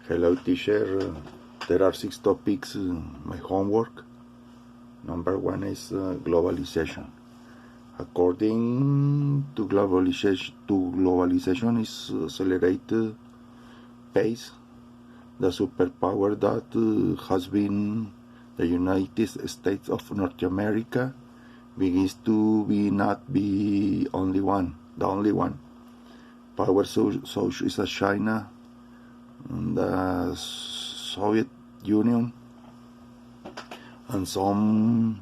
Hello teacher, there are 6 topics, my homework. Number 1 is globalization. According to globalization is accelerated pace. The superpower that has been the United States of North America begins to be not be the only one. Power source is China, the Soviet Union, and some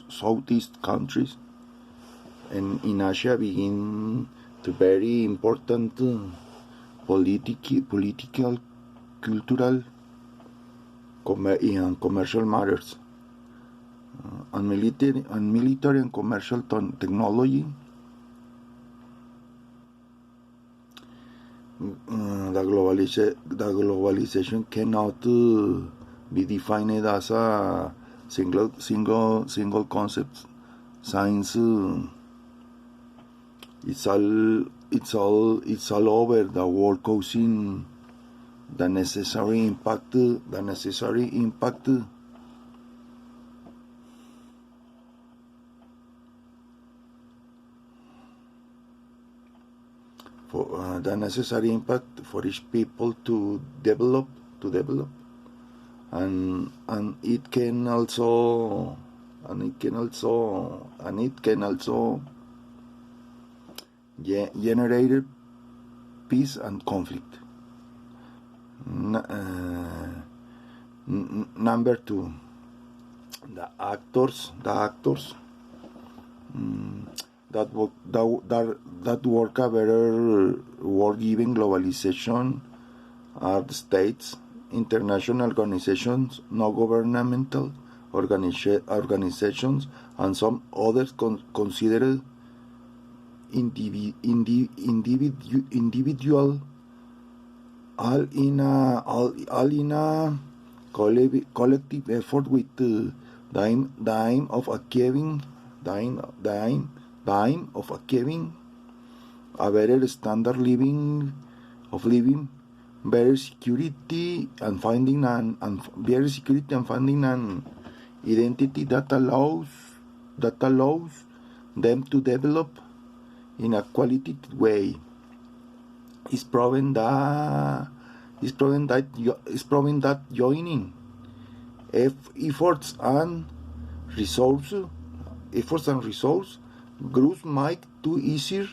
Southeast countries, and in Asia begin to very important political, cultural, and commercial matters, and military and commercial technology. The globalization cannot be defined as a single concept. Science it's all over the world, causing the necessary impact for the necessary impact for each people to develop, and it can also generate peace and conflict. Number 2, the actors that work a better work given globalization are the states, international organizations, non-governmental organizations, and some others considered individual, all in a collective effort with the aim of achieving a better standard of living, better security and finding an identity that allows them to develop in a qualitative way. It's proven that joining efforts and resources groups make it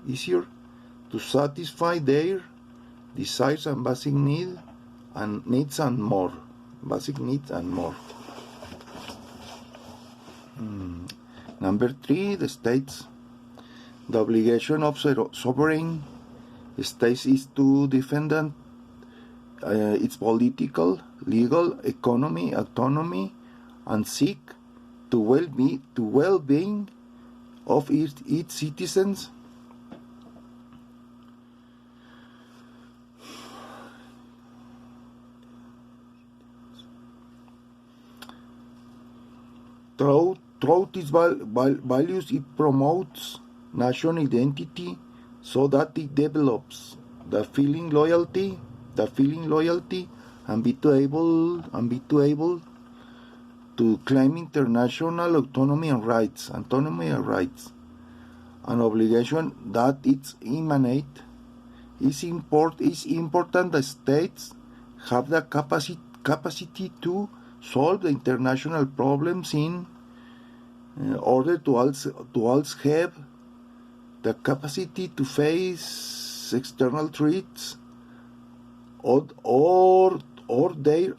easier to satisfy their desires and basic needs and more. Number 3, the states. The obligation of sovereign states is to defend its political, legal, economy, autonomy, and seek to well-being of its citizens. Through its values, it promotes national identity so that it develops the feeling loyalty, and be able to claim international autonomy and rights, an obligation that it's emanate. It's important that states have the capacity to solve the international problems in order to also have the capacity to face external threats or their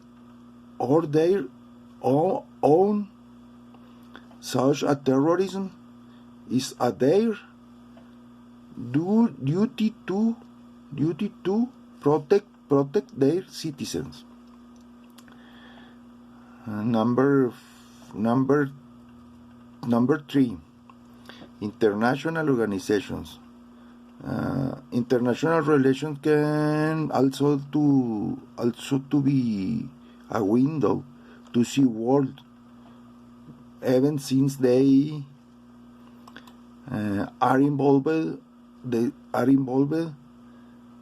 own, such as terrorism, is a their duty to protect their citizens. Number 3, international organizations. International relations can also to be a window to see world events, since they are involved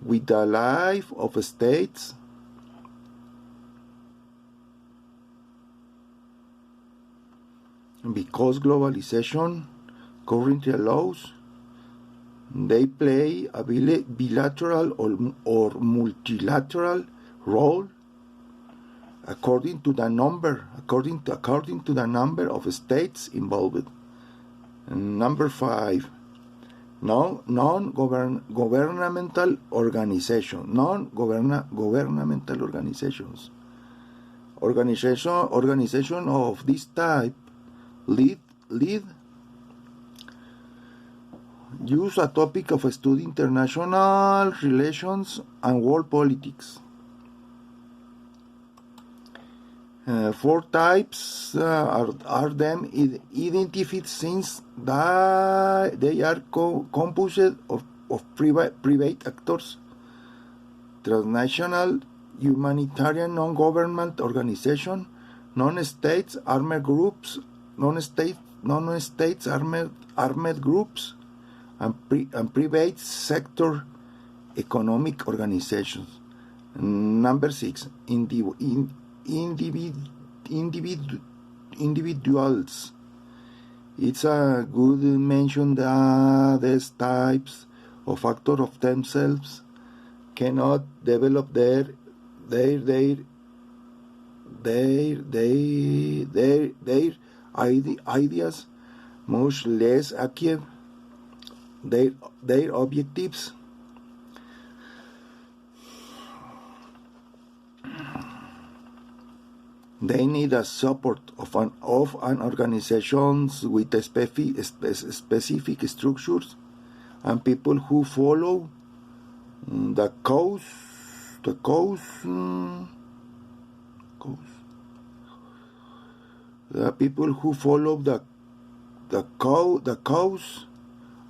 with the life of states. Because globalization currently allows, they play a bilateral or multilateral role according to the number of states involved. And number 5, non-governmental organizations. Non-governmental organizations. Organization of this type lead use a topic of study international relations and world politics. 4 types are them identified since they are composed of private actors, transnational humanitarian non-government organization, non-states armed groups, non-states armed groups, and private sector economic organizations. Number 6, individuals. It's a good mention that these types of actors of themselves cannot develop their ideas, much less achieve their objectives. They need a support of an organization with specific structures and people who follow the cause. The people who follow the cause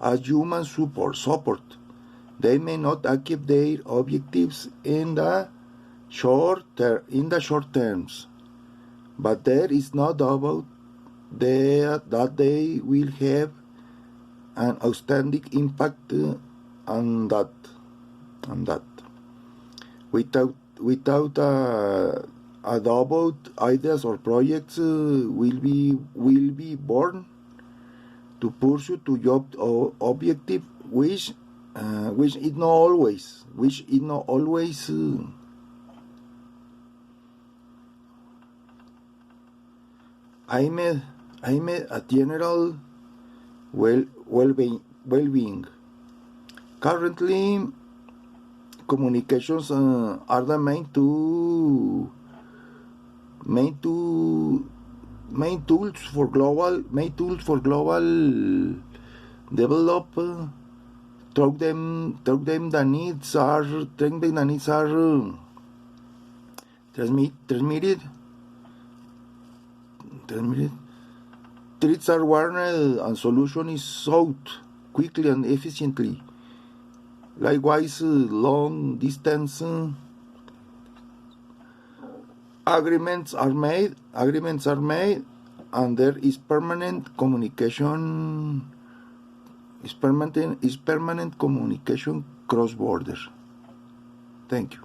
as human support. They may not achieve their objectives in the short terms, but there is no doubt that they will have an outstanding impact on that. Without a doubt, ideas or projects will be born to pursue to job objective, which is not always. I made a general well-being. Currently, communications are the main tools for global develop. Through them the needs are transmitted. Threats are warned and solution is sought quickly and efficiently. Likewise, long distance agreements are made, and there is permanent communication. Is permanent communication cross border. Thank you.